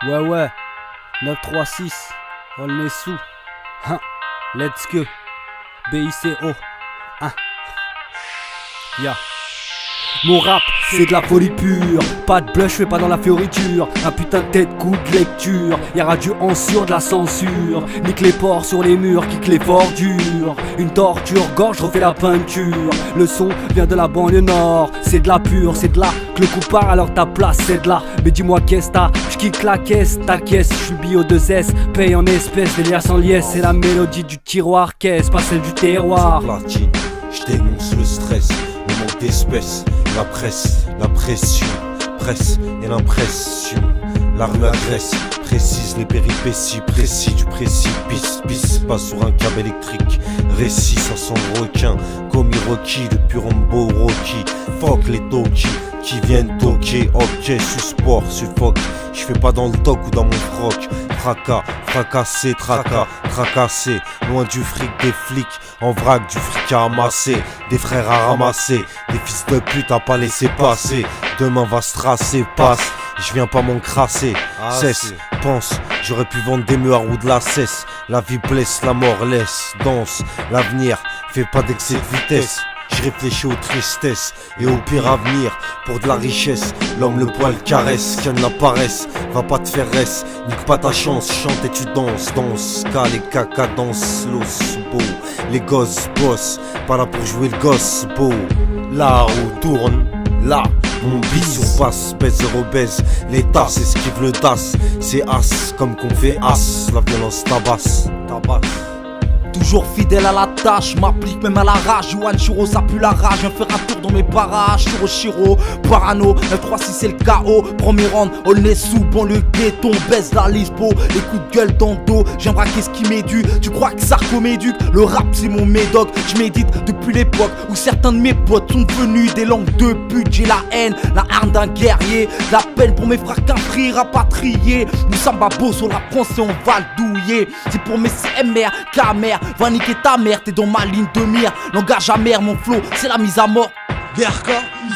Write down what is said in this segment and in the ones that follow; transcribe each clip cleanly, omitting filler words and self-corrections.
Ouais, 936, on est sous. Hein, let's go. BICO. Hein. Ya. Mon rap, c'est de la folie pure. Pas de blush, je fais pas dans la fioriture. Un putain de tête, coup de lecture. Y'a du en sur de la censure. Nique les porcs sur les murs, kick les forts durs. Une torture, gorge, refais la peinture. Le son vient de la banlieue nord. C'est de la pure, c'est de là que le coup part, alors ta place c'est de là. Mais dis-moi qu'est-ce t'as, j'kick la caisse, ta caisse. J'suis bio 2S, paye en espèces, des liasses en liesse. C'est la mélodie du tiroir, caisse, pas celle du terroir. Platine, j'dénonce le stress, le manque d'espèces. La presse, la pression, presse et l'impression. La rue agresse, précise les péripéties, précis du précipice. Pisse pas sur un câble électrique, récit ça sent le requin. Commis Rocky, le pur Rambo Rocky. Fuck les Toki qui viennent toquer. Ok, sport, suffoque. J'fais pas dans le toc ou dans mon froc. Fracas, fracassé, tracas, tracassé. Loin du fric des flics, en vrac du fric à amasser. Des frères à ramasser, des fils de pute à pas laisser passer. Demain va se tracer, passe, je viens pas m'encrasser. Cesse, pense, j'aurais pu vendre des meurs ou de la cesse. La vie blesse, la mort laisse, danse. L'avenir fait pas d'excès de vitesse. Je réfléchis aux tristesses et au pire avenir. Pour de la richesse, l'homme le poil caresse. Qui la paresse, va pas te faire reste. Nique pas ta chance, chante et tu danses. Danse, car les caca dansent. L'os beau, les gosses bossent. Pas là pour jouer le gosse beau. La roue tourne, là mon bis on passe, baisse et rebaise. L'État s'esquive le DAS. C'est as, comme qu'on fait as. La violence tabasse, tabasse. Toujours fidèle à la tâche, m'applique même à la rage. Juan Chiro, ça pue la rage. Viens faire un tour dans mes parages. Chiro, parano, 936 c'est le KO. Premier round, on est sous, bon le ghetto. On baisse la lispo, les coups de gueule dans le dos. J'aime braquer ce qui m'éduque. Tu crois que Sarko m'éduque? Le rap c'est mon médoc. Je médite depuis l'époque où certains de mes potes sont devenus des langues de pute. J'ai la haine, la arme d'un guerrier. La peine pour mes frères qu'un frère rapatrié. Nous sommes babos sur la français, on va le douiller. C'est pour mes CMR, camère. Va niquer ta mère, t'es dans ma ligne de mire. Langage amer, mon flow, c'est la mise à mort. DRK,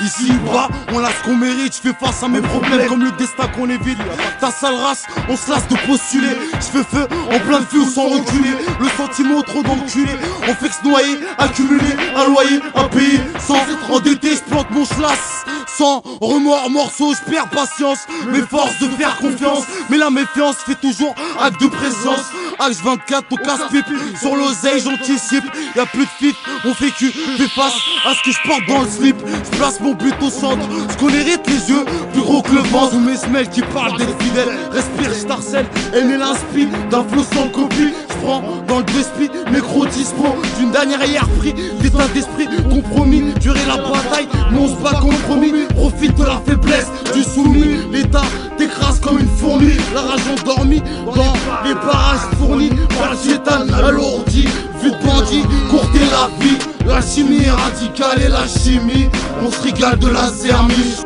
ici bas, on a ce qu'on mérite. Je fais face à mes problèmes comme le destin qu'on évite. Ta sale race, on se lasse de postuler. Je fais feu en plein de feu sans reculer. Le sentiment trop d'enculé. On fait que se noyer, accumuler un loyer, un pays. Sans être endetté, je plante mon chlasse. Sans remords, morceaux, je perds patience. Mes forces de faire confiance. Mais la méfiance fait toujours acte de présence. Axe 24, ton casse-pipe. Sur l'oseille, j'anticipe. Y'a plus de fit, on fait que fais face à ce que je porte dans le slip. Je place mon but au centre. Je qu'on hérite les yeux, plus gros que le ventre. Tous mes semelles qui parlent d'être fidèle. Respire, je t'harcèle, elle met l'inspi. D'un flot sans copie. Je prends dans le despit, mes gros dispo. D'une dernière hier pris, d'état d'esprit compromis. Durer la bataille, mais on se bat compromis. Profite de la faiblesse du soumis. L'État t'écrase comme une fourmi. La rage endormie dans les barrages fournis par le chétan alourdi. Vue de bandit, courter la vie. La chimie est radicale et la chimie, on se régale de la zermie.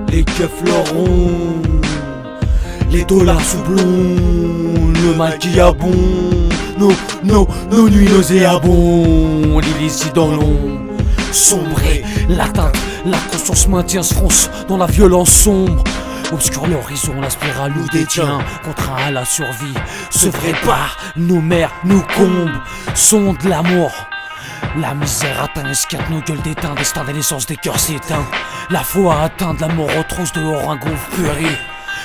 Les keufs l'auront, les dollars sous blond, le maquillabon, nos nuits nauséabonds, l'illicite dans l'ombre, sombré, l'atteinte, la conscience maintient se fonce dans la violence sombre. Obscure l'horizon, la spirale nous détient, contraint à la survie, sevré par nos mères, nos combes, sont de l'amour. La misère atteint, esquinte nos gueules d'éteint, destin des naissances des cœurs s'éteint. La foi atteinte, la mort retrousse dehors un gonfle péri.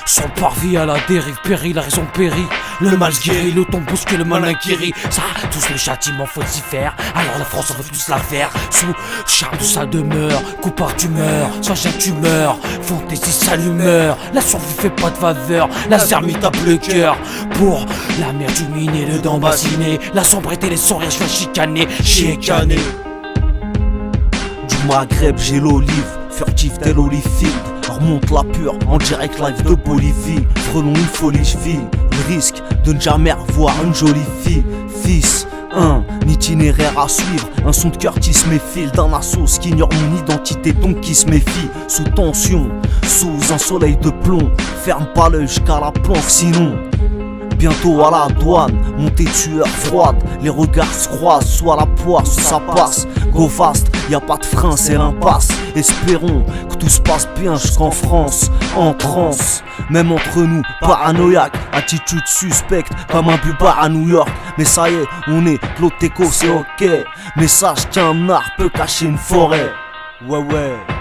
Son parvis à la dérive périt, la raison périt. Le mal se guérit, le ton bouscule le malin qui rit. Ça, tous le châtiment faut s'y faire. Alors la France on veut tous la faire. Sous charme de sa demeure, coup par tumeur, sans jamais tu meurs. Fantaisie sa l'humeur, la survie fait pas de faveur. La zermie tape le cœur. Pour la mer du miné, le dent bassiné. La sombreté, les sans rires, je fais chicaner, chicaner. Du Maghreb, j'ai l'olive, furtif tel Holyfield. Remonte la pure en direct live de Bolivie. Frelon une folie, je vis le risque de ne jamais revoir une jolie fille. Fils, un itinéraire à suivre, un son de cœur qui se méfile d'un assaut qui ignore mon identité donc qui se méfie. Sous tension, sous un soleil de plomb, ferme pas l'œil jusqu'à la planque sinon bientôt à la douane, montée tueur froide. Les regards se croisent, soit la poire, soit ça passe. Go fast, y a pas de frein, c'est l'impasse. Espérons que tout se passe bien jusqu'en France, en transe. Même entre nous, paranoïaque, attitude suspecte, comme un bubard à New York. Mais ça y est, on est de l'autre écho, c'est ok. Mais sache qu'un art peut cacher une forêt. Ouais ouais.